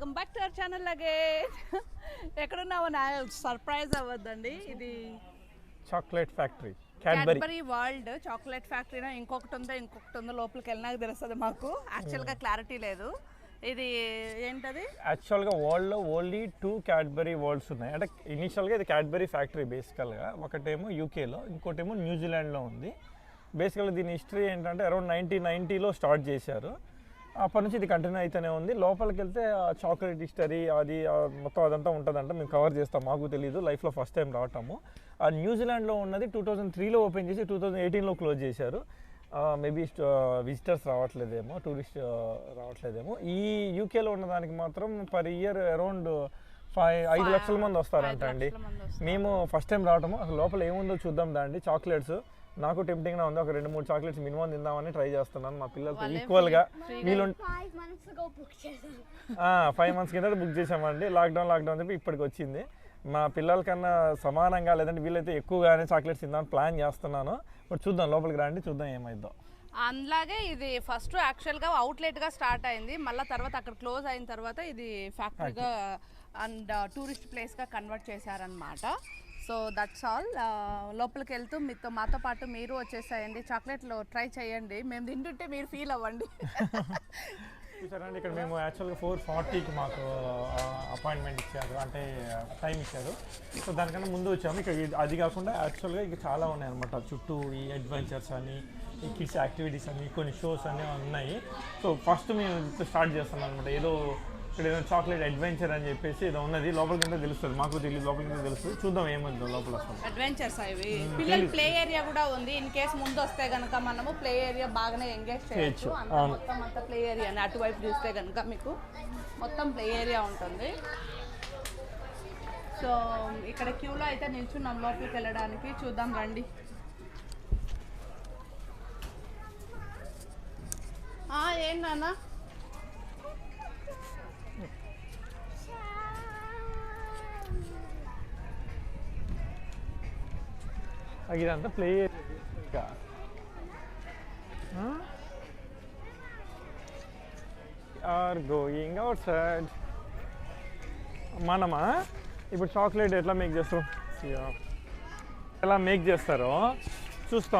Welcome back to our channel again. ఎక్కడున్నామో నా surprise అవ్వద్దండి. ఇది chocolate factory, Cadbury world chocolate ఫ్యాక్టరీనా ఇంకొకటి ఉందో లోపలికి వెళ్ళినాక తెలుస్తుంది మాకు. యాక్చువల్గా క్లారిటీ లేదు. ఇది ఏంటది? యాక్చువల్గా వరల్డ్లో ఓన్లీ 2 క్యాడ్బరీ వరల్డ్స్ ఉన్నాయి. అంటే ఇనీషియల్గా ఇది క్యాడ్బరీ ఫ్యాక్టరీ బేసికల్గా. ఒకటేమో యూకేలో, ఇంకోటేమో న్యూజిలాండ్లో ఉంది. బేసికల్గా దీని హిస్టరీ ఏంటంటే అరౌండ్ 1990లో స్టార్ట్ చేశారు. అప్పటి నుంచి ఇది కంటిన్యూ అయితేనే ఉంది. లోపలికి వెళ్తే చాక్లెట్ హిస్టరీ అది మొత్తం అదంతా ఉంటుందంట. మేము కవర్ చేస్తాం, మాకు తెలియదు, లైఫ్లో ఫస్ట్ టైం రావటము. ఆ న్యూజిలాండ్లో ఉన్నది 2003లో ఓపెన్ చేసి 2018లో క్లోజ్ చేశారు. మేబీ విజిటర్స్ రావట్లేదేమో, టూరిస్ట్ రావట్లేదేమో. ఈ యూకేలో ఉన్నదానికి మాత్రం పర్ ఇయర్ అరౌండ్ 5 లక్షల మంది వస్తారంట అండి. మేము ఫస్ట్ టైం రావటము. అసలు లోపల ఏముందో చూద్దాం దాండి. చాక్లెట్స్ నాకు టెంప్టింగ్గా ఉంది. ఒక 2-3 చాక్లెట్స్ మినిమం తిందామని ట్రై చేస్తున్నాను. మా పిల్లలతో ఈక్వల్గా వీళ్ళు 5 మంత్స్ కింద బుక్ చేసామండి. లాక్డౌన్ చెప్పి ఇప్పటికి వచ్చింది. మా పిల్లల కన్నా సమానంగా లేదంటే వీళ్ళైతే ఎక్కువగానే చాక్లెట్స్ తిందామని ప్లాన్ చేస్తున్నాను. బట్ చూద్దాం, లోపలికి రండి చూద్దాం ఏమైందో. అలాగే ఇది ఫస్ట్ యాక్చువల్గా అవుట్లెట్గా స్టార్ట్ అయింది. మళ్ళీ తర్వాత అక్కడ క్లోజ్ అయిన తర్వాత ఇది ఫ్యాక్టరీగా అండ్ టూరిస్ట్ ప్లేస్గా కన్వర్ట్ చేశారనమాట. So that's all. లోపలికి వెళ్తూ మాతో పాటు మీరు వచ్చేసాయండి. చాక్లెట్లు ట్రై చేయండి. మేము తింటుంటే మీరు ఫీల్ అవ్వండి. చూసారండి, ఇక్కడ మేము యాక్చువల్గా 4:40కి మాకు అపాయింట్మెంట్ ఇచ్చారు, అంటే టైం ఇచ్చారు. సో దానికన్నా ముందు వచ్చాము. ఇక్కడ అది కాకుండా యాక్చువల్గా ఇక చాలా ఉన్నాయి అనమాట. చుట్టూ ఈ అడ్వెంచర్స్ అని, ఈ కిడ్స్ యాక్టివిటీస్ అని, కొన్ని షోస్ అన్నీ ఉన్నాయి. సో ఫస్ట్ మేము స్టార్ట్ చేస్తాం అనమాట. ఏదో ఇక్కడ ఏదో చాక్లెట్ అడ్వెంచర్ అని చెప్పేసి ఏదో ఉన్నది. లోపలికి ఉంటే తెలుస్తుంది, మాకు తెలియదు, లోపలికి తెలుస్తుంది. చూద్దాం ఏమైందో లోపల. అడ్వెంచర్స్ అవి పిల్లల ప్లే ఏరియా కూడా ఉంది. ఇన్ కేసు ముందు వస్తే కనుక మనము ప్లే ఏరియా బాగానే ఎంగేజ్ చేయొచ్చు. మొత్తం అంతా ప్లే ఏరియా, అటువైపు చూస్తే కనుక మీకు మొత్తం ప్లే ఏరియా ఉంటుంది. సో ఇక్కడ క్యూలో అయితే నిల్చున్నాం లోపలికి వెళ్ళడానికి. చూద్దాం రండి. ఏంటన్నా ఇదంతా play are going outside. మనమా ఇప్పుడు చాక్లెట్ ఎట్లా మేక్ చేస్తాం, ఎలా మేక్ చేస్తారో చూస్తాం.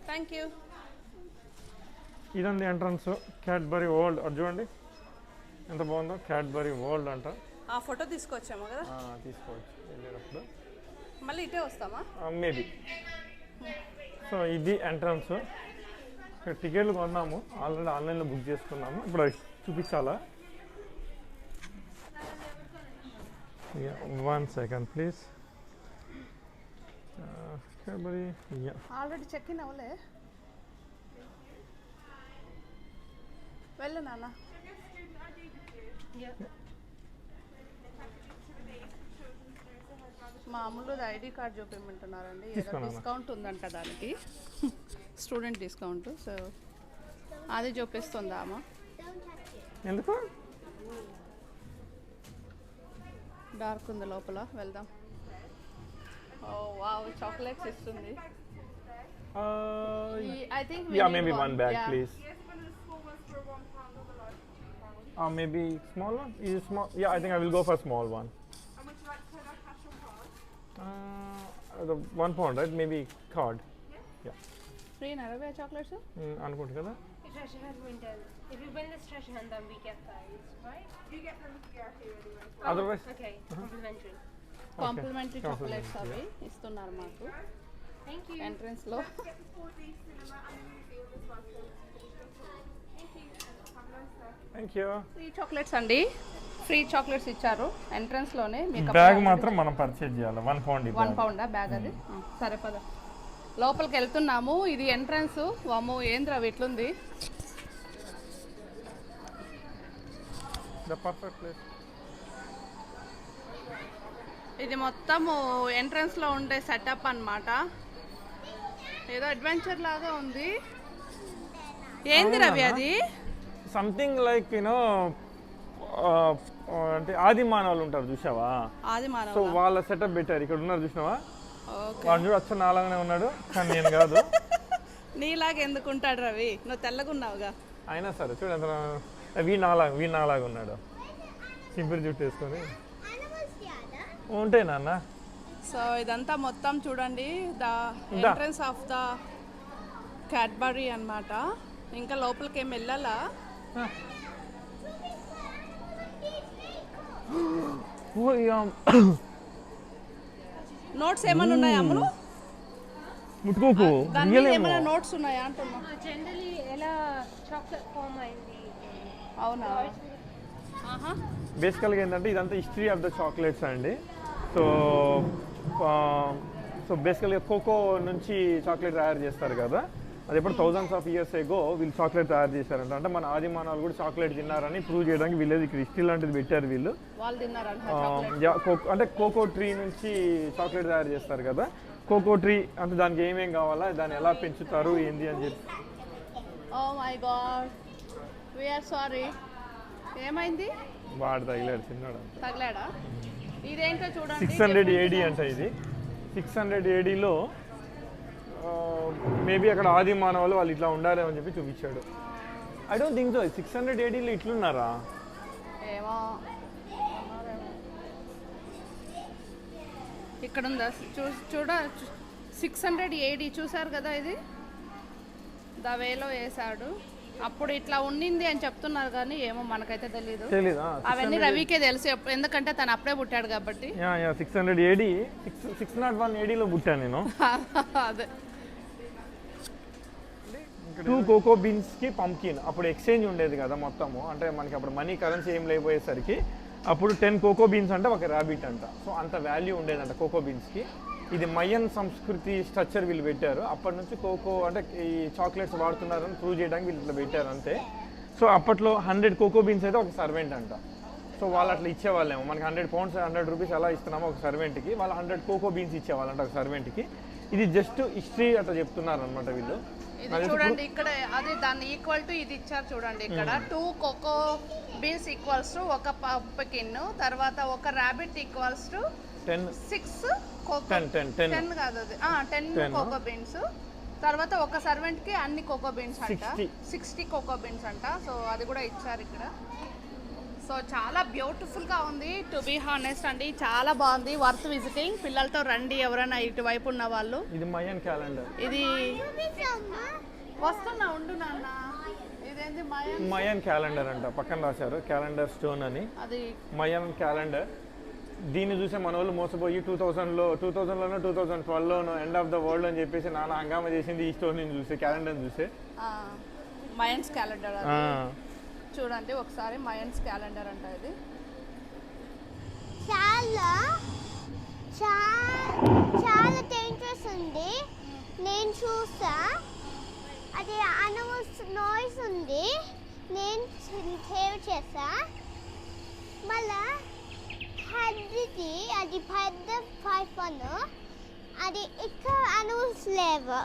Thank you. ఇదండి ఎంట్రన్స్, క్యాడ్బరీ వరల్డ్. అది చూడండి ఎంత బాగుందో, క్యాడ్బరీ వరల్డ్ అంట. ఆ ఫోటో తీసుకొచ్చాము కదా, తీసుకోవచ్చు వెళ్ళేటప్పుడు. మళ్ళీ ఇటే వస్తామా మేబీ. సో ఇది ఎంట్రన్స్. ఇక్కడ టికెట్లు కొన్నాము, ఆల్రెడీ ఆన్లైన్లో బుక్ చేసుకున్నాము. ఇప్పుడు చూపించాలా? 1 second please. Already check in అవ్వలే. వెళ్ళు నాన్న. మామూలు ఐడి కార్డ్ చూపించమంటున్నారండి. ఏదో డిస్కౌంట్ ఉందంట దానికి, స్టూడెంట్ డిస్కౌంట్. సో అది చూపిస్తుందా అమ్మ? ఎందుకు డార్క్ ఉంది లోపల, వెళ్దాం. ఓ వావ్, చాక్లెట్స్ ఇస్తుంది. I think maybe one bag please. Maybe small one. Is it small? I think I will go for small one. And would you like to pay cash or card? The 1 pound, right? Maybe card. Yeah. Free narabe chocolates? Anukunta kada. Treasure hunt winter. If you win this treasure hunt, then we get those, right? You get them here anyway. Otherwise, okay, complimentary. Complimentary chocolates అవి ఇస్తున్నారు మాకు Thank you. Entrance లో. Get the 4D cinema and the museum as well. Thank you. Free chocolates అండి, free chocolates ఇచ్చారు entrance లోనే. మీకు bag మాత్రం మనం పర్చేజ్ చేయాలి 1 పౌండ్. 1 పౌండా బ్యాగ్ అది? సరే పద, లోపలికి వెళ్తున్నాము. ఇది ఎంట్రన్స్. వామ్మో ఏంద్రా ఇట్లుంది. The perfect place. ఇది మొత్తము ఎంట్రన్స్ లో ఉండే సెటప్ అన్నమాట. ఏదో అడ్వెంచర్ లాగా ఉంది. ఏంది రవి అది? సంథింగ్ లైక్ యూనో అంటే ఆది మానవులు ఉంటారు చూసావా, ఆది సో మానవ. వాళ్ళ సెటప్ పెట్టారు. ఇక్కడ ఉన్నారు చూసినావా, ఓకే. వాడు చూడు అచ్చ నాలాగానే ఉన్నాడు కానీ నేను కాదు. నీలాగా ఎందుకు ఉంటాడు రవి, నువ్వు తెల్లగున్నావుగా. అయినా సరే చూడు ఎంత వీ నాలాగా ఉన్నాడు, సింపుల్ జుట్టు వేసుకొని ఉంటాయి నాన్న. సో ఇదంతా మొత్తం చూడండి, the entrance of the Cadbury అన్నమాట. ఇంకా లోపలికి ఏం వెళ్ళాలా? నోట్స్ ఏమైనా ఉన్నాయా అమ్ములు? ముట్టుకోకు. దాని మీద ఏమైనా నోట్స్ ఉన్నాయా అంటున్నా. జనరలీ ఎలా చాక్లెట్ ఫామ్ అయింది. అవునా? ఆహా. బేసికల్గా ఏంటంటే ఇదంతా హిస్టరీ ఆఫ్ ద చాక్లెట్స్ అండి. సో బేసికల్గా కోకో నుంచి చాక్లెట్ తయారు చేస్తారు కదా, అది ఎప్పుడు థౌజండ్స్ ఆఫ్ ఇయర్స్ ఎగో వీళ్ళు చాక్లెట్ తయారు చేశారంట. అంటే మన ఆది మానవాళ్ళు కూడా చాక్లెట్ తిన్నారని ప్రూవ్ చేయడానికి వీళ్ళది ఇక్కడ హిస్టరీ లాంటిది పెట్టారు వీళ్ళు. వాళ్ళు తిన్నారంట అంటే కోకో ట్రీ నుంచి చాక్లెట్ తయారు చేస్తారు కదా, కోకో ట్రీ అంటే దానికి ఏమేం కావాలా, దాన్ని ఎలా పెంచుతారు ఏంది అని చెప్పి. Oh my God, we are sorry. ఏమైంది? వాడు తగిలాడు చిన్నాడు అంత. తగలాడా? ఇదేంటో చూడండి. 600 AD అంట ఇది. 600 ADలో మేబీ అక్కడ ఆది మానవులు వాళ్ళు ఇట్లా ఉండాలి అని చెప్పి చూపించాడు. I don't think so. 600 ADలో ఇట్లున్నారా? ఏమో. ఇక్కడ ఉందా? చూడ 600 AD చూసారు కదా, ఇది ద వేలో వేసాడు. అప్పుడు ఇట్లా ఉండింది అని చెప్తున్నారు కానీ ఏమో మనకైతే తెలీదు. తెలీదా? అవన్నీ రవికే తెలుసు, ఎందుకంటే తను అప్పుడే పుట్టాడు కాబట్టి. 600 AD 601 ADలో పుట్టాను నేను. అదే 2 కోకో బీన్స్కి పంకిన్ అప్పుడు ఎక్స్చేంజ్ ఉండేది కదా మొత్తము. అంటే మనకి అప్పుడు మనీ కరెన్సీ ఏం లేకపోయేసరికి అప్పుడు 10 కోకో బీన్స్ అంటే ఒక ర్యాబిట్ అంట. సో అంత వాల్యూ ఉండేదంట కోకో బీన్స్కి. ఇది మయన్ సంస్కృతి స్ట్రక్చర్ వీళ్ళు పెట్టారు. అప్పటి నుంచి కోకో అంటే ఈ చాక్లెట్స్ వాడుతున్నారని ప్రూవ్ చేయడానికి వీళ్ళు ఇట్లా పెట్టారు అంతే. సో అప్పట్లో 100 కోకో బీన్స్ అయితే ఒక సర్వెంట్ అంట. సో వాళ్ళు అట్లా ఇచ్చేవాళ్ళేమో, మనకి 100 పౌండ్స్ 100 రూపీస్ ఎలా ఇస్తున్నామో ఒక సర్వెంట్కి, వాళ్ళు 100 కోకో బీన్స్ ఇచ్చేవాళ్ళంట ఒక సర్వెంట్కి. ఇది జస్ట్ హిస్టరీ అట్లా చెప్తున్నారు అనమాట వీళ్ళు. ఇది చూడండి ఇక్కడ, అది దాన్ని ఈక్వల్ టు ఇది ఇచ్చారు చూడండి ఇక్కడ. 2 కోకో బీన్స్ ఈక్వల్స్ టు ఒక పంప్కిన్, తర్వాత ఒక ర్యాబిట్ ఈక్వల్స్ టు 6 కోకో 10 కాదు అది 10 కోకో బీన్స్. తర్వాత ఒక సర్వెంట్ కి అన్ని కోకో బీన్స్ అంట, 60 కోకో బీన్స్ అంట. సో అది కూడా ఇచ్చారు ఇక్కడ. సో చాలా బ్యూటిఫుల్ గా ఉంది, టు బి హానెస్ట్ అండి. చాలా బాగుంది, వర్త్ విజిటింగ్. పిల్లలతో రండి ఎవరైనా ఇటువైపు ఉన్న వాళ్ళు. ఇది మయన్ క్యాలెండర్. ఇది వస్తున్నా ఉండు నాన్న. ఇదేంటి మయన్ క్యాలెండర్ అంట, పక్కన రాశారు క్యాలెండర్ స్టోన్ అని. అది మయన్ క్యాలెండర్. దీన్ని చూసే మన వాళ్ళు మోసపోయి 2000లోనో 2012లోనో ఎండ్ ఆఫ్ ద వరల్డ్ అని చెప్పేసి నాన్న హంగామా చేసింది ఈ స్టోన్ చూసి, క్యాలెండర్ చూసే. మయన్స్ క్యాలెండర్ చూడండి ఒకసారి. మయన్స్ క్యాలెండర్ అంట ఇది. చాలా చాలా డేంజరస్ ఉంది. నేను చూసా, అది అనిమల్స్ నాయిస్ ఉంది, నేను సేవ్ చేసా. మళ్ళా పెద్దది, అది పెద్ద పైపన్, అది ఇక్కడ అనిమల్స్ లేవు.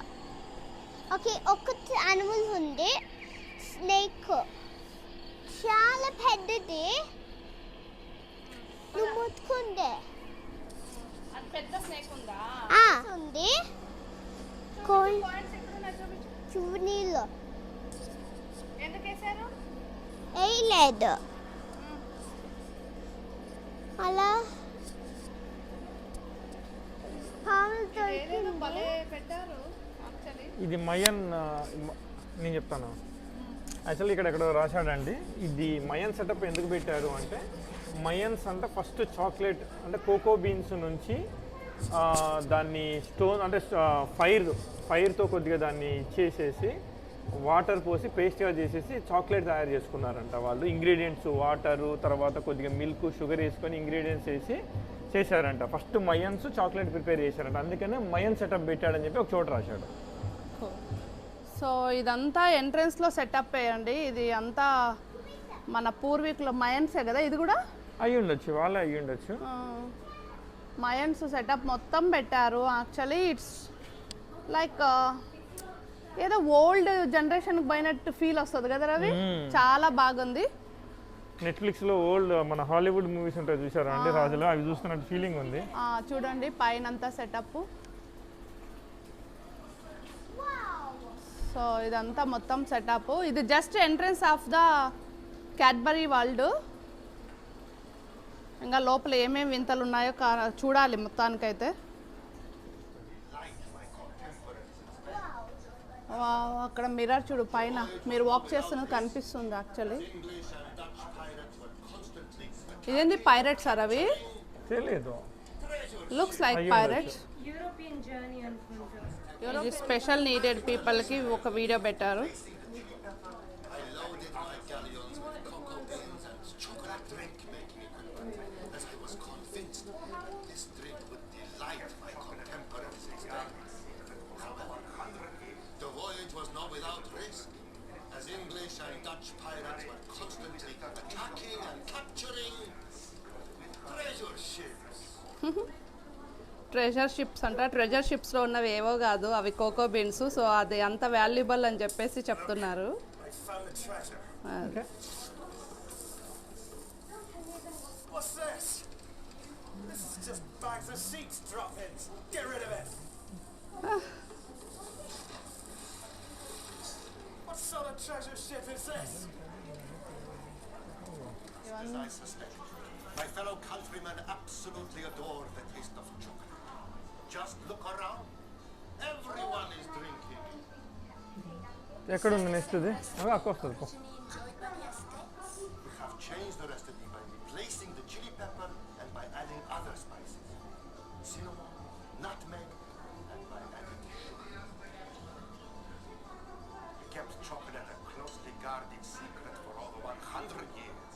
ఓకే, ఒక్క అనిమల్ ఉంది, స్నేక్, చాలా పెద్దది. నువ్వు ముట్టుకుందే పెద్ద స్నేక్ ఉందా? ఉంది. చూనీళ్ళు ఎందుకు వేసారు? వేయలేదు. అలా పెట్టారు యాక్చువల్లీ. ఇది మయన్, నేను చెప్తాను. యాక్చువల్లీ ఇక్కడ రాశాడండి. ఇది మయన్ సెటప్ ఎందుకు పెట్టారు అంటే, మయన్స్ అంటే ఫస్ట్ చాక్లెట్ అంటే కోకో బీన్స్ నుంచి దాన్ని స్టోన్ అంటే ఫైర్తో కొద్దిగా దాన్ని ఇచ్చేసేసి వాటర్ పోసి పేస్ట్గా చేసేసి చాక్లెట్ తయారు చేసుకున్నారంట వాళ్ళు. ఇంగ్రీడియంట్స్ వాటరు, తర్వాత కొద్దిగా మిల్క్, షుగర్ వేసుకొని ఇంగ్రీడియంట్స్ వేసి చేశారంట. ఫస్ట్ మయన్స్ చాక్లెట్ ప్రిపేర్ చేశారంట. అందుకనే మయన్ సెటప్ పెట్టాడని చెప్పి ఒక చోట రాశాడు. సో ఇదంతా ఎంట్రన్స్లో సెటప్ వేయండి. ఇది అంతా మన పూర్వీకుల మయన్సే కదా, ఇది కూడా అయ్యి ఉండొచ్చు, వాళ్ళే అయ్యి ఉండొచ్చు. మయన్స్ సెటప్ మొత్తం పెట్టారు. యాక్చువల్లీ ఇట్స్ లైక్ ఏదో ఓల్డ్ జనరేషన్కి పోయినట్టు ఫీల్ వస్తుంది కదా రవి. చాలా బాగుంది. నెట్ఫ్లిక్స్లో ఓల్డ్ మన హాలీవుడ్ మూవీస్ ఉంటాయి చూసారా అండి రాజులో, అవి చూస్తున్నట్టు ఫీలింగ్ ఉంది. చూడండి పైన అంతా సెటప్. సో ఇదంతా మొత్తం సెటప్. ఇది just entrance of the Cadbury world. ఇంకా లోపల ఏమేమి వింతలు ఉన్నాయో చూడాలి మొత్తానికైతే. అక్కడ మిర్రర్ చూడు, పైన మీరు వాక్ చేస్తున్నది కనిపిస్తుంది. యాక్చువల్లీ ఇదేంది పైరట్స్ అవి? తెలియదు. Looks like pirates. European journey అనుకుంటా. ఇది స్పెషల్ నీడెడ్ పీపుల్కి ఒక వీడియో పెట్టారు. ట్రెజర్ షిప్స్ అంట. ట్రెజర్ షిప్స్లో ఉన్నవి ఏవో కాదు, అవి కోకో బీన్స్. సో అది అంత వాల్యుబుల్ అని చెప్పేసి చెప్తున్నారు. What's this? This is just bags of seats drop-ins. Get rid of it. What sort of treasure ship is this? As I suspect, my fellow countrymen absolutely adore the taste of chocolate. Just look around. Everyone is drinking. ఎక్కడ ఉంది next? ఇది అక్క వస్తుంది. We have changed the recipe by replacing the chili pepper and by adding other spices. Cinnamon, nutmeg, and by adding sugar. We kept chocolate a closely guarded secret for over 100 years.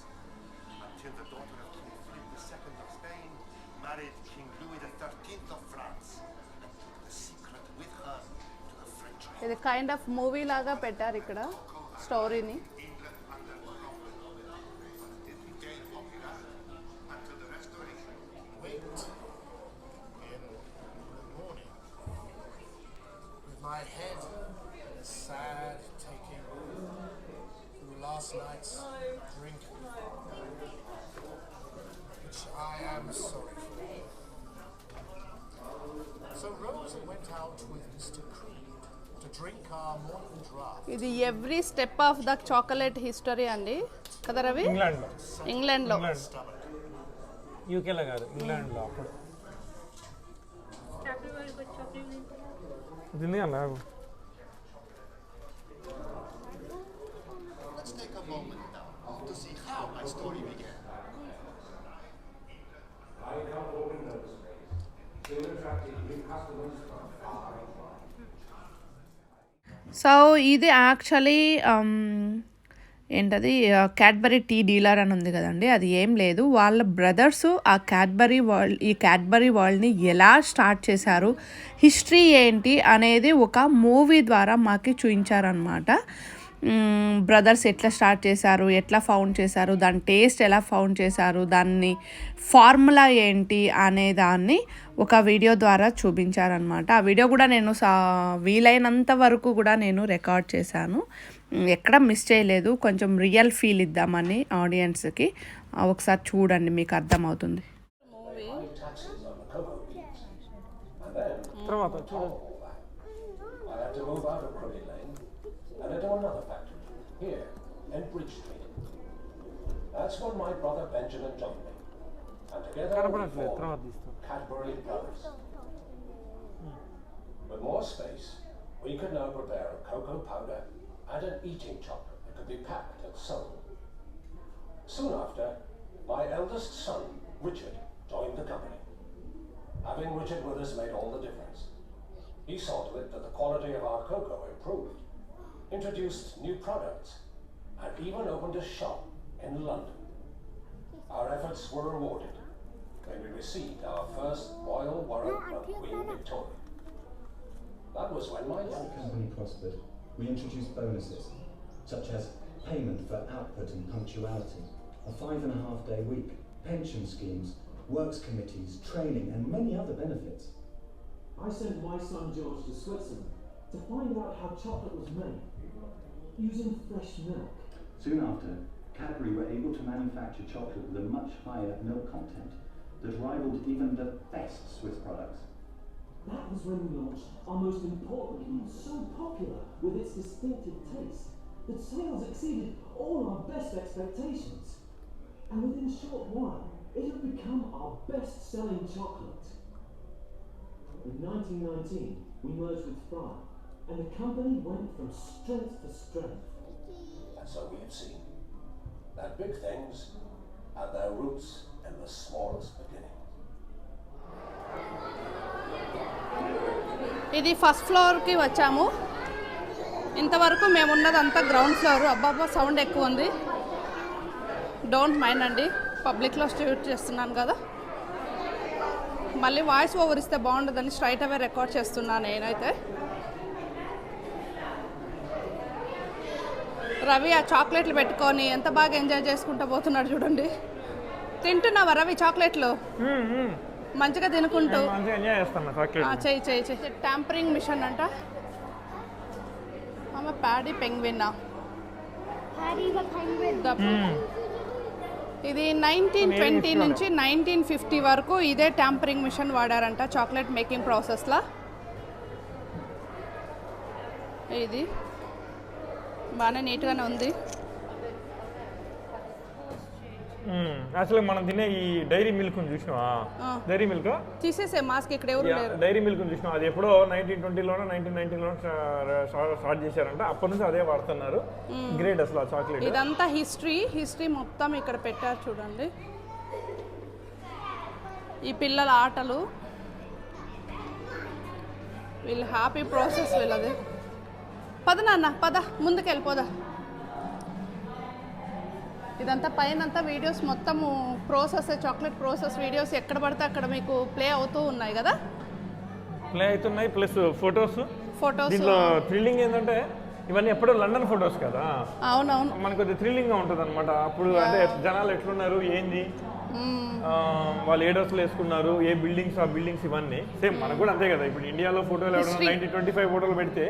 Until the daughter of King Philip II of Spain married King Louis XIII of France and took the secret with her to the French court. ఇది kind of movie లాగా పెట్టారు ఇక్కడ స్టోరీని. My head sad, taking through last night's drink, which I am sorry for. So Rosa went out with Mr. Creed to drink our morning draft. ఇది every step of the chocolate history అండి కదా రవి. ఇంగ్లాండ్లో యూకేలో కాదు, ఇంగ్లాండ్లో. అప్పుడు దీన్ని అలాగ. Let's take a moment now to see how my story began. So ఇది యాక్చువల్లీ ఏంటది క్యాడ్బరీ టీ డీలర్ అని ఉంది కదండి. అది ఏం లేదు, వాళ్ళ బ్రదర్స్ ఈ క్యాడ్బరీ వరల్డ్ని ఎలా స్టార్ట్ చేశారు, హిస్టరీ ఏంటి అనేది ఒక మూవీ ద్వారా మాకు చూపించారనమాట. బ్రదర్స్ ఎట్లా స్టార్ట్ చేశారు, ఎట్లా ఫౌండ్ చేశారు, దాని టేస్ట్ ఎలా ఫౌండ్ చేశారు, దాన్ని ఫార్ములా ఏంటి అనే దాన్ని ఒక వీడియో ద్వారా చూపించారనమాట. ఆ వీడియో కూడా నేను వీలైనంత వరకు కూడా నేను రికార్డ్ చేశాను, ఎక్కడ మిస్ చేయలేదు. కొంచెం రియల్ ఫీల్ ఇద్దామని ఆడియన్స్కి. ఒకసారి చూడండి, మీకు అర్థమవుతుంది. తర్వాత చూడండి. and into another factory, here in Bridge Street. That's when my brother Benjamin joined me, and together we formed Cadbury Brothers. With more space, we could now prepare a cocoa powder and an eating chocolate that could be packed and sold. Soon after, my eldest son, Richard, joined the company. Having Richard with us made all the difference. He saw to it that the quality of our cocoa improved. introduced new products, and even opened a shop in London. Our efforts were rewarded when we received our first Royal Warrant from Queen Victoria. That was when my As the youngest company prospered, we introduced bonuses, such as payment for output and punctuality, a 5.5-day week, pension schemes, works committees, training, and many other benefits. I sent my son George to Switzerland to find out how chocolate was made, using fresh milk. Soon after, Cadbury were able to manufacture chocolate with a much higher milk content that rivaled even the best Swiss products. That was when we launched our most important and so popular with its distinctive taste that sales exceeded all our best expectations. And within a short while, it had become our best-selling chocolate. In 1919, we merged with Fry, and the company went from strength to strength. And so we have seen that big things have their roots in the smallest beginning. ఇది first ఫ్లోర్కి వచ్చాము. ఇంతవరకు మేము ఉన్నదంతా ground floor. అబ్బాబ్బా sound ఎక్కువ ఉంది, don't mind అండి, పబ్లిక్లో షూట్ చేస్తున్నాను కదా. మళ్ళీ వాయిస్ ఓవర్ ఇస్తే బాగుంటుందని స్ట్రైట్ అవే రికార్డ్ చేస్తున్నాను నేనైతే. రవి ఆ చాక్లెట్లు పెట్టుకొని ఎంత బాగా ఎంజాయ్ చేసుకుంటూ పోతున్నాడు చూడండి. తింటున్నావా రవి చాక్లెట్లు? మంచిగా తినుకుంటూ మంచిగా ఎంజాయ్ చేస్తాను చాక్లెట్. చెయ్యి. ట్యాంపరింగ్ మిషన్ అంట. ఆమె ప్యాడీ పెంగ్విన్. ఇది 1920 నుంచి 1950 వరకు ఇదే ట్యాంపరింగ్ మిషన్ వాడారంట చాక్లెట్ మేకింగ్ ప్రాసెస్లో. ఇది బాగానే నీట్గానే ఉంది. అసలు మనం తినే ఈ డైరీ మిల్క్ చూసినావా? డైరీ మిల్క్ తీసేసే మాస్క్ ఇక్కడ ఎవరు లేరు. డైరీ మిల్క్ చూసినావా? అది ఎప్పుడో 1920లోనో 1919లోనో స్టార్ట్ చేశారంట. అప్పటి నుంచి అదే వాడుతున్నారు. గ్రేట్ అసలు ఆ చాక్లెట్. ఇదంతా హిస్టరీ మొత్తం ఇక్కడ పెట్టారు చూడండి. ఈ పిల్లల ఆటలు, వీళ్ళు హ్యాపీ ప్రాసెస్ వీళ్ళది. పద నాన్న పద, ముందుకు వెళ్ళిపోదా. ఇదంతా పైనంతా వీడియోస్ మొత్తము ప్రాసెస్, చాక్లెట్ ప్రాసెస్ వీడియోస్ ఎక్కడ పడితే అక్కడ మీకు ప్లే అవుతూ ఉన్నాయి కదా. ప్లే అవుతున్నాయి, ప్లస్ ఫొటోస్. దీంట్లో థ్రిల్లింగ్ ఏంటంటే ఇవన్నీ ఎప్పుడో లండన్ ఫొటోస్ కదా. అవునవును, మనకు కొద్దిగా థ్రిల్లింగ్గా ఉంటుంది అనమాట. అప్పుడు అంటే జనాలు ఎట్లున్నారు, ఏంది, వాళ్ళు ఏ డ్రెస్సులు వేసుకున్నారు, ఏ బిల్డింగ్స్, ఆ బిల్డింగ్స్ ఇవన్నీ సేమ్ మనకు కూడా అంతే కదా. ఇప్పుడు ఇండియాలో ఫోటోలు ఎవరైనా 1925 ఫోటోలు పెడితే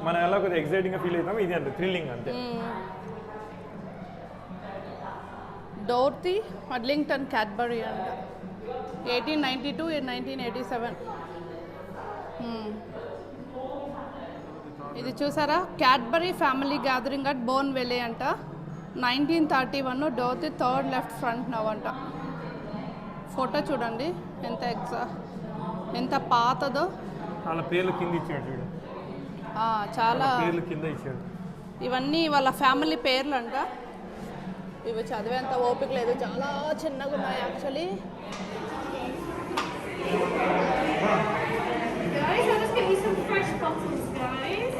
మనం ఎలా కొద్దిగా ఎక్సైటింగ్గా ఫీల్ అవుతాం. ఇది అంతే థ్రిల్లింగ్ అంతే. డోర్తీ అడ్లింగ్టన్ క్యాడ్బరీ అంట. 1892 1987. ఇది చూసారా, Cadbury family gathering at Bournville అంట. 1931 Dorothy third left front now అంట. ఫోటో చూడండి ఎంత పాతదో. వాళ్ళ పేర్లు కింద ఇచ్చాడు చూడు, చాలా పేర్లు కింద ఇచ్చాడు. ఇవన్నీ వాళ్ళ ఫ్యామిలీ పేర్లు అంట. ఇవి చదివేంత ఓపిక లేదు, చాలా చిన్నగా ఉన్నాయి actually. Guys, I'll just get you some fresh bottles, guys.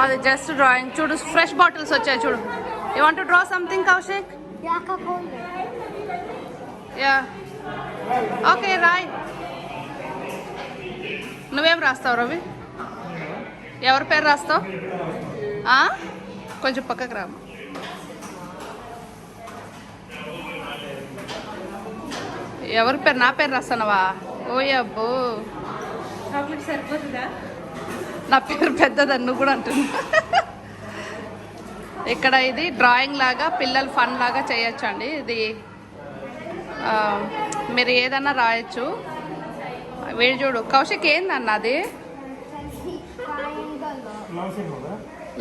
అది జస్ట్ డ్రాయింగ్. చూడు ఫ్రెష్ బాటిల్స్ వచ్చాయి చూడు. You want to draw something Kaushik? Ya okay Rai. నువ్వేం రాస్తావు రవి? ఎవరి పేరు రాస్తావు? కొంచెం పక్కకు రా. ఎవరి పేరు? నా పేరు రాస్తానవా? ఓయబ్బో, చాక్లెట్ సరిపోతుందా? నా పేరు పెద్దదని నువ్వు కూడా అంటున్నా. ఇక్కడ ఇది డ్రాయింగ్ లాగా పిల్లలు ఫన్ లాగా చేయొచ్చు అండి. ఇది మీరు ఏదన్నా రాయొచ్చు. వీడు చూడు కౌశిక్, ఏందన్న అది?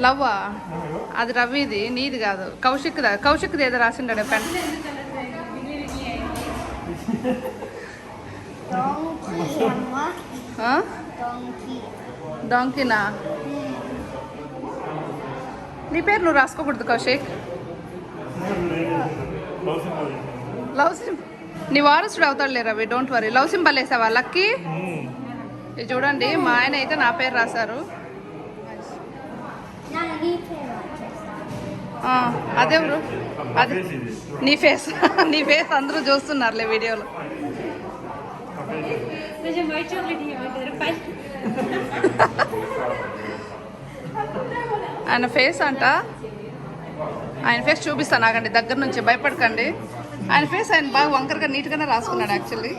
లవ్వా? అది రవిది, నీది కాదు. కౌశిక్ది ఏదో రాసిండాడు పెన్. డాంకీనా? నీ పేరు నువ్వు రాసుకోకూడదు కౌశిక్. లవ్ సింబల్ నీ వారసుడు అవుతాడు లే Ravi, don't worry. Love symbol వేసావా లక్కీ? ఇది చూడండి, మా ఆయన అయితే నా పేరు రాశారు. అదెవరు? అది నీ ఫేస్. నీ ఫేస్ అందరూ చూస్తున్నారులే వీడియోలో. There's a white chocolate here. There's a pie. ఆయన ఫేస్ అంట. ఆయన ఫేస్ చూపిస్తాను ఆగండి, దగ్గర నుంచి భయపడకండి. ఆయన ఫేస్ ఆయన బాగా వంకరగా నీట్గానే రాసుకున్నాడు యాక్చువల్లీ.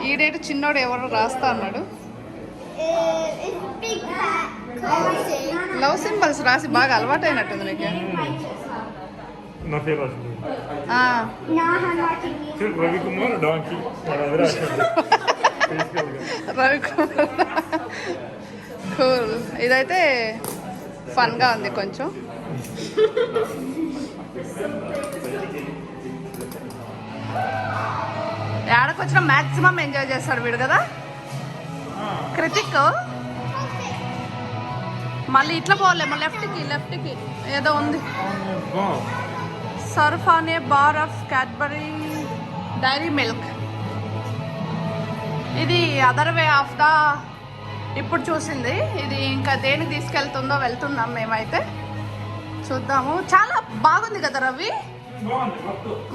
ఈడేటు చిన్నోడు ఎవరో రాస్తా అన్నాడు. లవ్ సింబల్స్ రాసి బాగా అలవాటైనట్టుంది నీకు. నా పేరు రాసింది రవికుమార్ డాంకీ. రవికుమార్. కూల్. ఇదైతే ఫన్గా ఉంది కొంచెం. ఏడకొచ్చినా మ్యాక్సిమం ఎంజాయ్ చేస్తాడు వీడు కదా కృతిక్. మళ్ళీ ఇట్లా పోలేమో లెఫ్ట్కి ఏదో ఉంది. సర్ఫ్ అనే bar of Cadbury Dairy Milk. ఇది అదర్ వే ఆఫ్ ద ఇప్పుడు చూసింది. ఇది ఇంకా దేనికి తీసుకెళ్తుందో వెళ్తున్నాం మేమైతే. చూద్దాము. చాలా బాగుంది కదా రవి.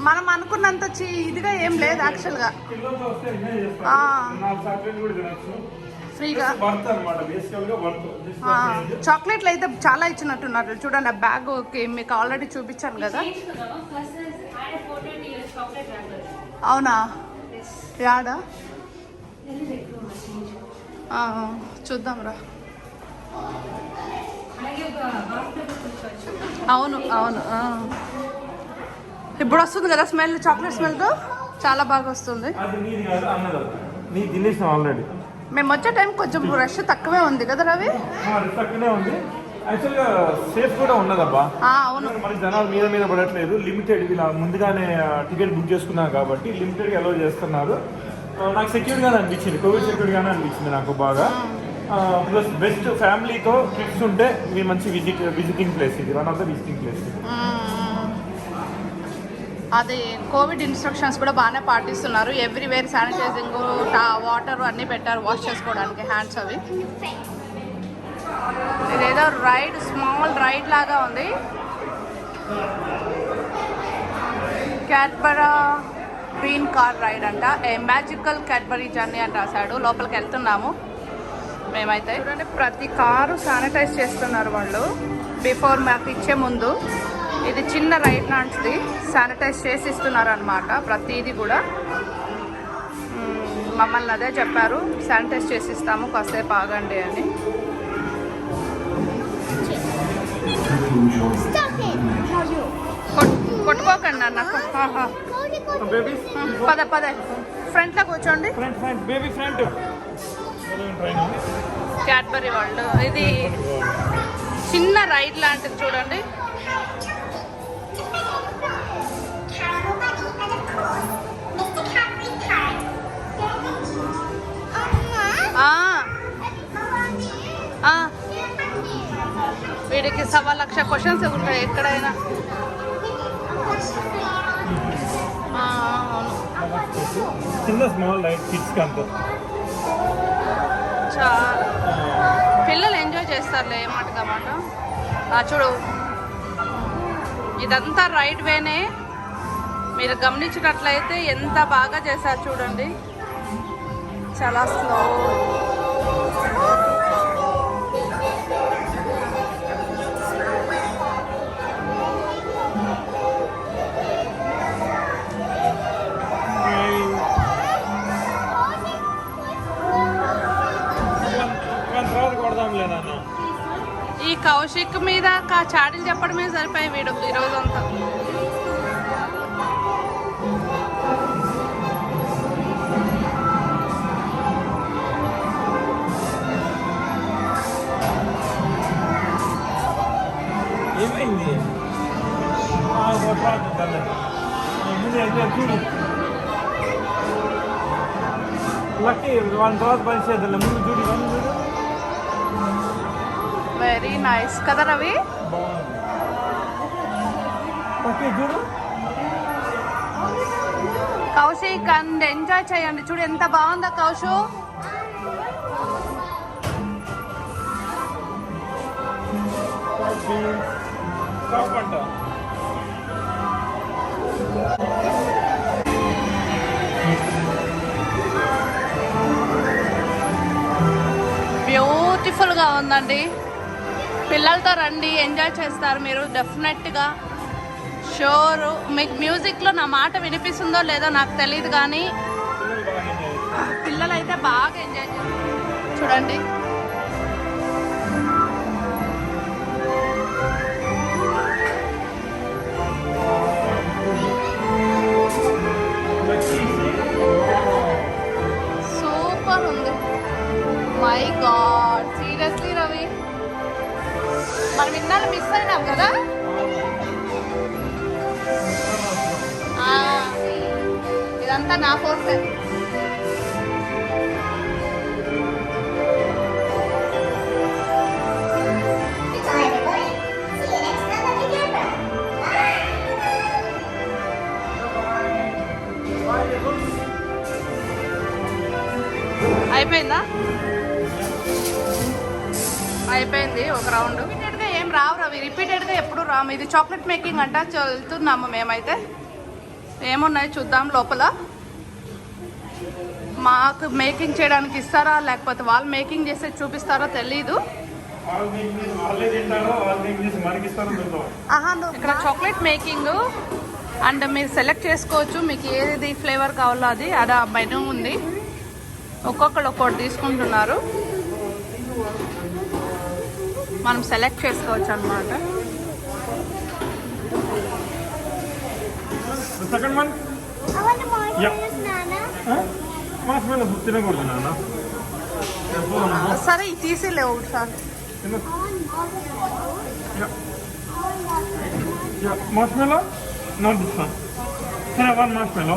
మనం అనుకున్నంత ఇదిగా ఏం లేదు యాక్చువల్గా. ఫ్రీగా చాక్లెట్లు అయితే చాలా ఇచ్చినట్టున్నారు. చూడండి ఆ బ్యాగ్ మీకు ఆల్రెడీ చూపించాను కదా. అవునా? యాడా? చూద్దాం రా. అవును అవును. ఇప్పుడు వస్తుంది కదా స్మెల్, చాక్లెట్ స్మెల్తో చాలా బాగా వస్తుంది. మేము వచ్చే టైం కొంచెం రష్ తక్కువే ఉంది కదా రవి. తక్కువనే ఉంది యాక్చువల్గా. సేఫ్ కూడా ఉన్నదబ్బా. అవును, మరి జనాలు మీద పడట్లేదు. లిమిటెడ్ ఇలా ముందుగానే టికెట్ బుక్ చేసుకున్నాం కాబట్టి లిమిటెడ్గా అలౌ చేస్తున్నారు. నాకు సెక్యూర్గానే అనిపించింది, కోవిడ్ సెక్యూర్గానే అనిపించింది నాకు బాగా. ప్లస్ బెస్ట్ ఫ్యామిలీతో ట్రిప్స్ ఉంటే మీ మంచి విజిటింగ్ ప్లేస్ ఇది. One of the visiting place. అది కోవిడ్ ఇన్స్ట్రక్షన్స్ కూడా బాగానే పాటిస్తున్నారు. ఎవ్రీవేర్ శానిటైజింగ్, వాటర్ అన్నీ పెట్టారు వాష్ చేసుకోవడానికి హ్యాండ్స్ అవి. ఇదేదో రైడ్, స్మాల్ రైడ్ లాగా ఉంది. క్యాడ్బరా గ్రీన్ కార్ రైడ్ అంట. ఏ మ్యాజికల్ క్యాడ్బరీ జర్నీ అని రాశాడు. లోపలికి వెళ్తున్నాము మేమైతే. చూడండి ప్రతి కారు శానిటైజ్ చేస్తున్నారు వాళ్ళు బిఫోర్ మాకు ఇచ్చే ముందు. ఇది చిన్న రైడ్ లాంటిది, శానిటైజ్ చేసి ఇస్తున్నారు అనమాట ప్రతిదీ కూడా. మమ్మల్ని అదే చెప్పారు, శానిటైజ్ చేసి ఇస్తాము కాసేపు ఆగండి అని. కొట్టుకోకండి అన్న. పద ఫ్రంట్లో కూర్చోండి. క్యాడ్బరీ వాళ్ళు. ఇది చిన్న రైడ్ లాంటిది చూడండి. వీడికి 1,00,000 క్వశ్చన్స్ ఉంటాయి ఎక్కడైనా. చాలా పిల్లలు ఎంజాయ్ చేస్తారులే ఏమాట మాట. చూడు ఇదంతా రైడ్ వేనే. మీరు గమనించినట్లయితే ఎంత బాగా చేశారు చూడండి. చాలా స్లో. ఈ కౌశిక్ మీద చాడీలు చెప్పడమే సరిపోయి వీడు ఈరోజంతా. ఏమైంది? లక్కీ వన్ తర్వాత పని చేద్దాం. ముందు చూడు. వెరీ నైస్ కదా రవి. చూడు కౌశిక్ అండ్ ఎంజాయ్ చేయండి. చూడు ఎంత బాగుందా కౌశు. బ్యూటిఫుల్గా ఉందండి. పిల్లలతో రండి, ఎంజాయ్ చేస్తారు మీరు డెఫినెట్గా, షూర్. మీకు మ్యూజిక్లో నా మాట వినిపిస్తుందో లేదో నాకు తెలియదు, కానీ పిల్లలు అయితే బాగా ఎంజాయ్ చేస్తారు. చూడండి, సూపర్ ఉంది. మై గాడ్, సీరియస్లీ రవి, మనం ఇన్నాళ్ళు మిస్ అయినాం కదా. ఇదంతా నా ఫోర్సే. అయిపోయిందా? అయిపోయింది ఒక రౌండ్. రిపీటెడ్గా ఏం రావు రవి, రిపీటెడ్గా ఎప్పుడు రాము. ఇది చాక్లెట్ మేకింగ్ అంట, వెళ్తున్నాము మేమైతే. ఏమున్నాయి చూద్దాం లోపల. మాకు మేకింగ్ చేయడానికి ఇస్తారా లేకపోతే వాళ్ళు మేకింగ్ చేసి చూపిస్తారో తెలీదు. ఇక్కడ చాక్లెట్ మేకింగ్ అండ్ మీరు సెలెక్ట్ చేసుకోవచ్చు, మీకు ఏది ఫ్లేవర్ కావాలో అది. ఆ మెనూ ఉంది, ఒక్కొక్కరు ఒక్కొక్కటి తీసుకుంటున్నారు, మనం సెలెక్ట్ చేసుకోవచ్చు అన్నమాట. సెకండ్ వన్ తినకూడదు నాన్న. సరే ఇది తీసిలేవు sir. Marshmallow not this one. సరే వన్ మార్ష్మెలో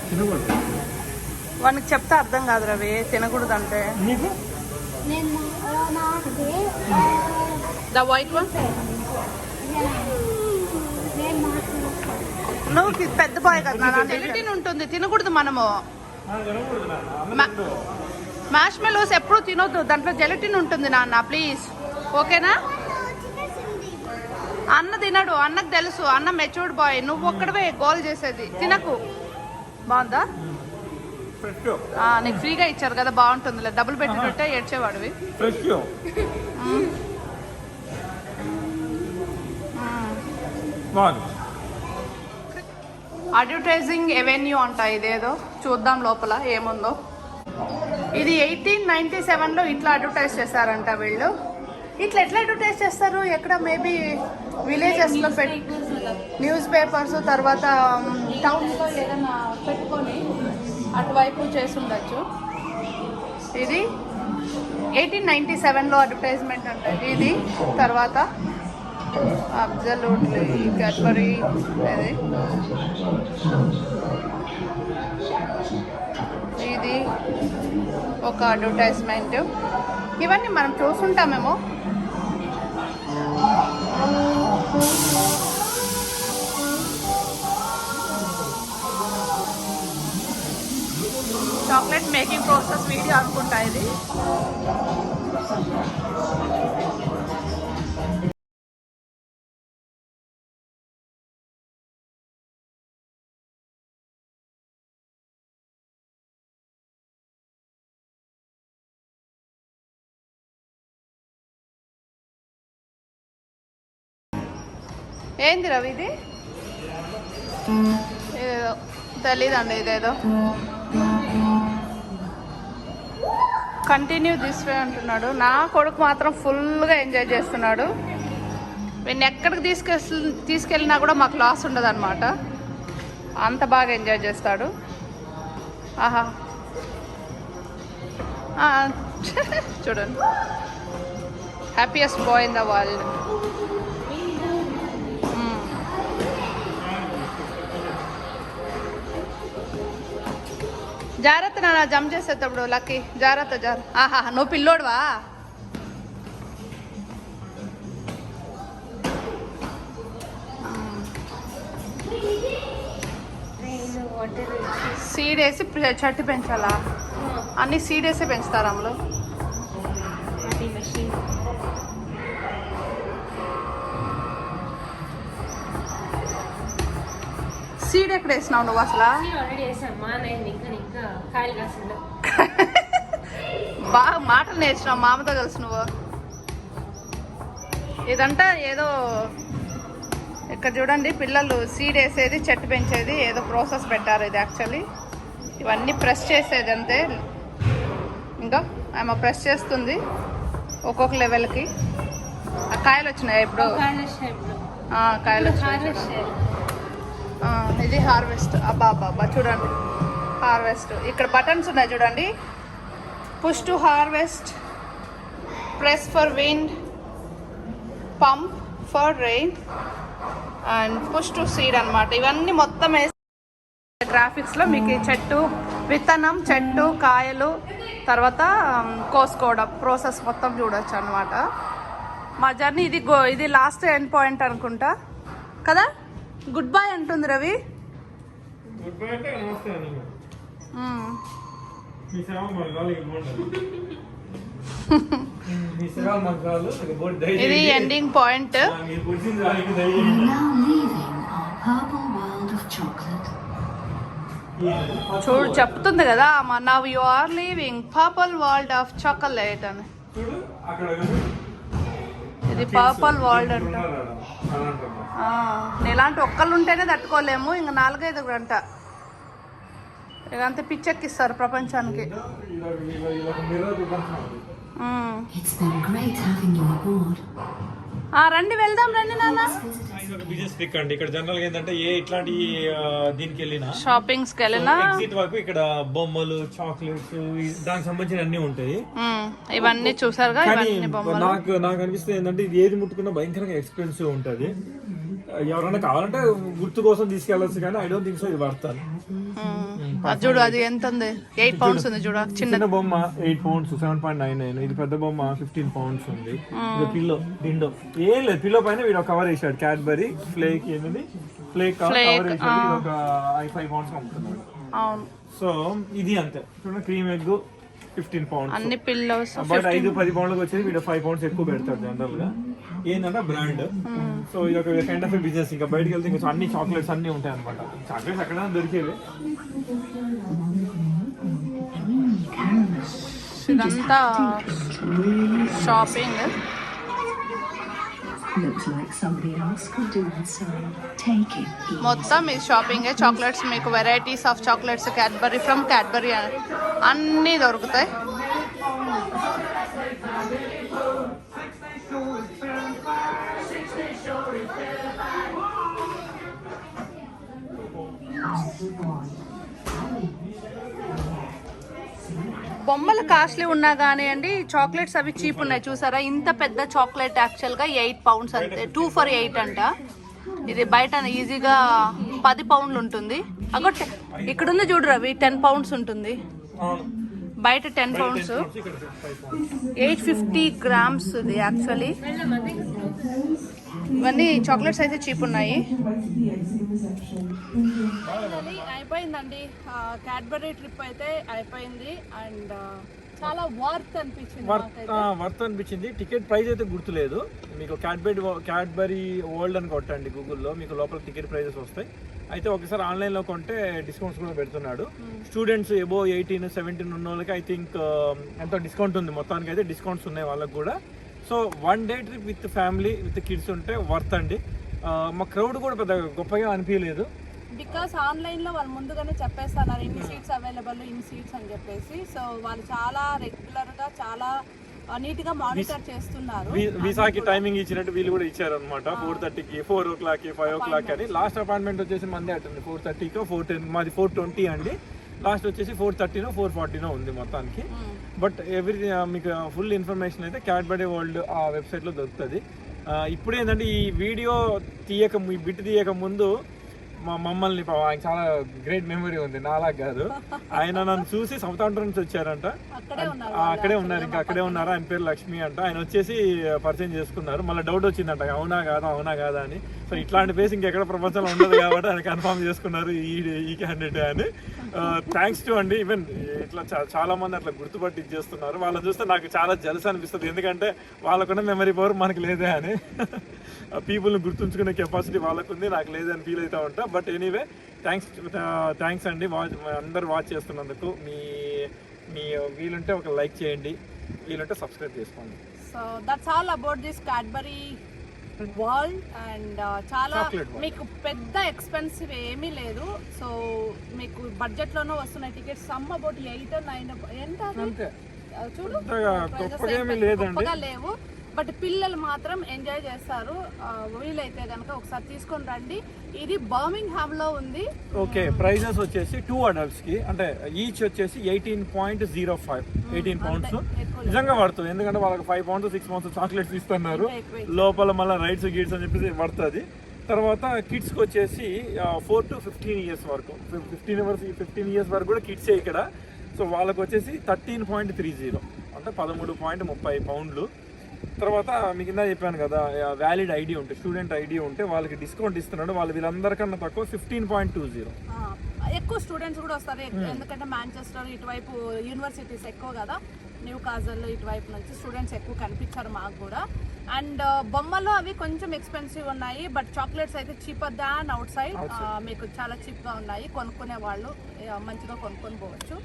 తినకూడదు. వానికి చెప్తే అర్థం కాదు రవి, తినకూడదు అంటే. నీకు ద వైట్ వన్ నువ్వు పెద్ద బాయ్ కదా, జెలటిన్ ఉంటుంది, తినకూడదు మనము. మ్యాష్ మెలోస్ ఎప్పుడు తినొద్దు, దాంట్లో జెలటిన్ ఉంటుంది నాన్న, ప్లీజ్. ఓకేనా? అన్న తినడు, అన్నకు తెలుసు, అన్న మెచ్యూర్డ్ బాయ్. నువ్వు ఒక్కడవే గోల్ చేసేది, తినకు. బాగుందా? నీకు ఫ్రీగా ఇచ్చారు కదా, బాగుంటుందిలే. డబ్బులు పెట్టినట్టే ఏడ్చేవాడివి. అడ్వర్టైజింగ్ ఎవెన్యూ అంట ఇదేదో. చూద్దాం లోపల ఏముందో. ఇది 1897లో ఇట్లా అడ్వర్టైజ్ చేశారంట వీళ్ళు. ఇట్లా ఎట్లా అడ్వర్టైజ్ చేస్తారు? ఎక్కడ మేబీ విలేజెస్లో న్యూస్ పేపర్స్, తర్వాత టౌన్లో ఏదైనా పెట్టుకొని అటువైపు చేసి ఉండొచ్చు. ఇది 1897లో అడ్వర్టైజ్మెంట్ అంటే ఇది. తర్వాత అబ్జల్యూట్లీ క్యాడ్బరీ ఇది ఒక అడ్వర్టైజ్మెంట్. ఇవన్నీ మనం చూస్తుంటామేమో. చాక్లెట్ మేకింగ్ ప్రాసెస్ వీడియో అనుకుంటా ఇది. ఏంది రవి ఇది? ఏదేదో తెలీదండి, ఇదేదో కంటిన్యూ దిస్ వే అంటున్నాడు. నా కొడుకు మాత్రం ఫుల్గా ఎంజాయ్ చేస్తున్నాడు. వీడిని ఎక్కడికి తీసుకెళ్ళినా కూడా మాకు లాస్ ఉండదు అనమాట, అంత బాగా ఎంజాయ్ చేస్తాడు. ఆహా చూడండి, happiest boy in the world. జాగ్రత్త నాన్న, జంప్ చేసేటప్పుడు లక్కీ, జాగ్రత్త. ఆహా, నువ్వు పిల్లోడువా? సీడ్ వేసి చెట్టు పెంచాలా? అన్ని సీడ్ వేసి పెంచుతారు అమ్మలు. సీడ్ ఎక్కడ వేసినావు నువ్వు అసలు? బాగా మాటలు నేర్చినావు మామతో కలిసి నువ్వు. ఇదంతా ఏదో ఇక్కడ చూడండి పిల్లలు సీడ్ వేసేది చెట్టు పెంచేది ఏదో ప్రాసెస్ పెట్టారు. ఇది యాక్చువల్లీ ఇవన్నీ ప్రెస్ చేసేది అంతే. ఇంకా ఆమె ప్రెస్ చేస్తుంది ఒక్కొక్క లెవెల్కి. ఆ కాయలు వచ్చినాయి ఇప్పుడు. కాయలు వచ్చినాయి. ఇది హార్వెస్ట్. అబ్బా అబ్బా చూడండి హార్వెస్ట్. ఇక్కడ బటన్స్ ఉన్నాయి చూడండి. Push to harvest, press for wind, pump for rain and push to seed అనమాట. ఇవన్నీ మొత్తం వేసి గ్రాఫిక్స్లో మీకు ఈ చెట్టు విత్తనం, చెట్టు, కాయలు, తర్వాత కోసుకోవడం ప్రాసెస్ మొత్తం చూడొచ్చు అనమాట. మా జర్నీ ఇది లాస్ట్ ఎండ్ పాయింట్ అనుకుంటా కదా. గుడ్ బై అంటుంది రవి. గుడ్ బై అంటే నమస్తే అండి. మీ సేవ ఇది ఎండింగ్ పాయింట్. చూడు చెప్తుంది కదా అమ్మ, now you are leaving purple world of chocolate అని. ఇది పర్పుల్ వరల్డ్ అంట. ఇలాంటి ఒక్కళ్ళు ఉంటేనే తట్టుకోలేము, ఇంకా 4-5 గంట ఇదంతా పిచ్చెక్కిస్తారు ప్రపంచానికి. రండి వెళ్దాం రండి నాన్న. బిజినెస్ ట్రిక్ అండి. ఇక్కడ జనరల్ గా ఏంటంటే ఇట్లాంటి దీనికి వెళ్ళినా షాపింగ్స్ కి వెళ్ళినా ఎగ్జిట్ వరకు ఇక్కడ బొమ్మలు, చాక్లెట్స్ దానికి సంబంధించిన అన్ని ఉంటాయి. ఇవన్నీ చూసారుగా. నాకు అనిపిస్తుంది ఏంటంటే ఇది ఏది ముట్టుకున్నా భయంకరంగా ఎక్స్పెన్సివ్ ఉంటుంది. ఎవరైనా కావాలంటే గుర్తు కోసం తీసుకెళ్ళచ్చు కానీ ఐ డోంట్ థింక్ సో ఇది వర్తాను. చూడు అది ఎంత ఉంది, 8 పౌండ్స్ ఉంది చూడు. చిన్న బొమ్మ 8 పౌండ్స్ 7.99. ఇది పెద్ద బొమ్మ 15 పౌండ్స్ ఉంది. ఇది పిల్లో దిండో ఏం లేదు. పిల్లో పైన వీడు ఒక కవర్ వేసాడు, క్యాడ్బరీ ఫ్లేక్ ఏంటది ఫ్లేక్ కవర్ వేసాడు. ఇది ఒక 5 పౌండ్స్ అమ్ముతున్నాడు. సో ఇది అంతే చూడండి. క్రీమ్ ఎగ్ 15 పౌండ్స్ అన్ని పిల్లోస్. బట్ 5-10 పౌండ్లకు వచ్చేది వీడు 5 పౌండ్స్ ఎక్కువ పెడతాడు జనరల్ గా. ఏంటంటే బ్రాండ్. సో ఇది ఒక కైండ్ ఆఫ్ బిజినెస్. ఇంకా బయటకు వెళ్తే ఇంకా అన్ని చాక్లెట్స్ అన్ని ఉంటాయి అనమాట. చాక్లెట్స్ ఎక్కడైనా దొరికేవి. ఇదంతా షాపింగ్. మొత్తం ఇది షాపింగ్. చాక్లెట్స్ మీకు varieties of chocolates Cadbury from Cadbury అన్నీ దొరుకుతాయి. బొమ్మలు కాస్ట్లీ ఉన్నా కానివ్వండి, చాక్లెట్స్ అవి చీప్ ఉన్నాయి చూసారా. ఇంత పెద్ద చాక్లెట్ యాక్చువల్గా 8 పౌండ్స్ అంతే. 2 for 8 అంట. ఇది బయట ఈజీగా 10 పౌండ్లు ఉంటుంది. అగొట్టే ఇక్కడ ఉంది చూడు రవి, 10 పౌండ్స్ ఉంటుంది బయట. 10 పౌండ్స్ 850 grams ఇది యాక్చువల్లీ. ఇవన్నీ చాక్లెట్స్ అయితే చీప్ ఉన్నాయి. అయిపోయిందండి క్యాడ్బరీ ట్రిప్ అయితే అయిపోయింది. అండ్ చాలా వర్త్ అనిపించింది. టికెట్ ప్రైస్ అయితే గుర్తులేదు మీకు. క్యాడ్బరీ వరల్డ్ అని కొట్టండి గూగుల్లో, మీకు లోపల టికెట్ ప్రైజెస్ వస్తాయి. అయితే ఒకసారి ఆన్లైన్లో కొంటే డిస్కౌంట్స్ కూడా పెడుతున్నాడు. స్టూడెంట్స్ ఎబో 18-17 ఉన్న వాళ్ళకి ఐ థింక్ ఎంతో డిస్కౌంట్ ఉంది. మొత్తానికి అయితే డిస్కౌంట్స్ ఉన్నాయి వాళ్ళకి కూడా. So 1 day trip with family with kids ఉంటే వర్త్ అండి. మా క్రౌడ్ కూడా పెద్ద గొప్పగా అనిపించలేదు. బికాస్ ఆన్లైన్లో వాళ్ళు ముందుగానే చెప్పేస్తున్నారు ఇన్ని సీట్స్ అవైలబుల్, ఇన్ని సీట్స్ అని చెప్పేసి. సో వాళ్ళు చాలా రెగ్యులర్గా చాలా నీట్గా మానిటర్ చేస్తున్నారు. వీసాకి టైమింగ్ ఇచ్చినట్టు వీళ్ళు కూడా ఇచ్చారు అనమాట. 4:30కి, 4 o'clock, 5 o'clock అని. లాస్ట్ అపాయింట్మెంట్ వచ్చేసి మంది అట్టుంది 4:30కో 4:10. మాది 4:20 అండి. లాస్ట్ వచ్చేసి 4:30నో 4:40నో ఉంది మొత్తానికి. బట్ మీకు ఫుల్ ఇన్ఫర్మేషన్ అయితే క్యాడ్బరీ వరల్డ్ ఆ వెబ్సైట్లో దొరుకుతుంది. ఇప్పుడు ఏంటంటే ఈ వీడియో ఈ బిట్ తీయక ముందు మా మమ్మల్ని ఆయన చాలా గ్రేట్ మెమరీ ఉంది, నాలా కాదు. ఆయన నన్ను చూసి సౌత్ ఆఫ్రికా నుంచి వచ్చారంట. అక్కడే ఉన్నారు, ఇంకా అక్కడే ఉన్నారు. ఆయన పేరు లక్ష్మి అంట. ఆయన వచ్చేసి పరిచయం చేసుకున్నారు. మళ్ళీ డౌట్ వచ్చిందంట అవునా కాదా అని. సో ఇట్లాంటి ప్లేస్ ఇంకెక్కడ ప్రపంచంలో ఉండదు కాబట్టి ఆయన కన్ఫర్మ్ చేసుకున్నారు ఈ క్యాండిడేట్ అని. థ్యాంక్స్ టు అండి. ఈవెన్ ఇట్లా చాలా మంది అట్లా గుర్తుపట్టి ఇచ్చేస్తున్నారు. వాళ్ళని చూస్తే నాకు చాలా జలస్ అనిపిస్తుంది. ఎందుకంటే వాళ్ళకున్న మెమరీ పవర్ మనకు లేదే అని. పీపుల్ని గుర్తుంచుకునే కెపాసిటీ వాళ్ళకుంది, నాకు లేదని ఫీల్ అవుతూ ఉంటా. బట్ ఎనీవే థ్యాంక్స్ అండి అందరు వాచ్ చేస్తున్నందుకు. మీ వీలుంటే ఒక లైక్ చేయండి, వీలుంటే సబ్స్క్రైబ్ చేసుకోండి. So that's all about this Cadbury world. And చాలా మీకు పెద్ద ఎక్స్పెన్సివ్ ఏమీ లేదు. సో మీకు బడ్జెట్లోనూ వస్తున్నాయి టికెట్స్. సమ్ అబౌట్ 8 or 9 ఎంత చూడు, గొప్పగా లేవు. బట్ పిల్లలు మాత్రం ఎంజాయ్ చేస్తారు. వీలైతే కనుక ఒకసారి తీసుకొని రండి. ఇది బర్మింగ్హామ్లో ఉంది. ఓకే, ప్రైజెస్ వచ్చేసి 2 adults కి అంటే ఈచ్ వచ్చేసి 18.05 18 pounds. నిజంగా పడుతుంది, ఎందుకంటే వాళ్ళకి 5 pounds 6 pounds చాక్లెట్స్ ఇస్తున్నారు. లోపల మళ్ళీ రైడ్స్ గిడ్స్ అని చెప్పేసి పడుతుంది. తర్వాత కిడ్స్కి వచ్చేసి 4 to 15 years వరకు, 15 years వరకు కూడా కిడ్సే ఇక్కడ. సో వాళ్ళకి వచ్చేసి 13.30 అంటే 13.30 pounds. తర్వాత మీకు కింద చెప్పాను కదా, వ్యాలిడ్ ఐడి ఉంటే, స్టూడెంట్ ఐడి ఉంటే వాళ్ళకి డిస్కౌంట్ ఇస్తున్నాడు. వాళ్ళు వీళ్ళందరికన్నా తక్కువ 15.20. ఎక్కువ స్టూడెంట్స్ కూడా వస్తారు, ఎందుకంటే మాంచెస్టర్ ఇటువైపు యూనివర్సిటీస్ ఎక్కువ కదా, న్యూ కాజల్ ఇటువైపు నుంచి స్టూడెంట్స్ ఎక్కువ కనిపించారు మాకు కూడా. అండ్ బొమ్మలు అవి కొంచెం ఎక్స్పెన్సివ్ ఉన్నాయి, బట్ చాక్లెట్స్ అయితే చీపర్ దాన్ అవుట్ సైడ్. మీకు చాలా చీప్గా ఉన్నాయి, కొనుక్కునే వాళ్ళు మంచిగా కొనుక్కొని పోవచ్చు.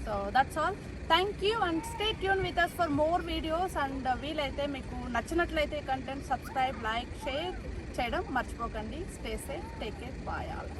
So that's all. Thank you and stay tuned with us for more videos. And వీలైతే మీకు నచ్చినట్లయితే కంటెంట్ సబ్స్క్రైబ్, లైక్, షేర్ చేయడం మర్చిపోకండి. Stay safe, take care, bye all.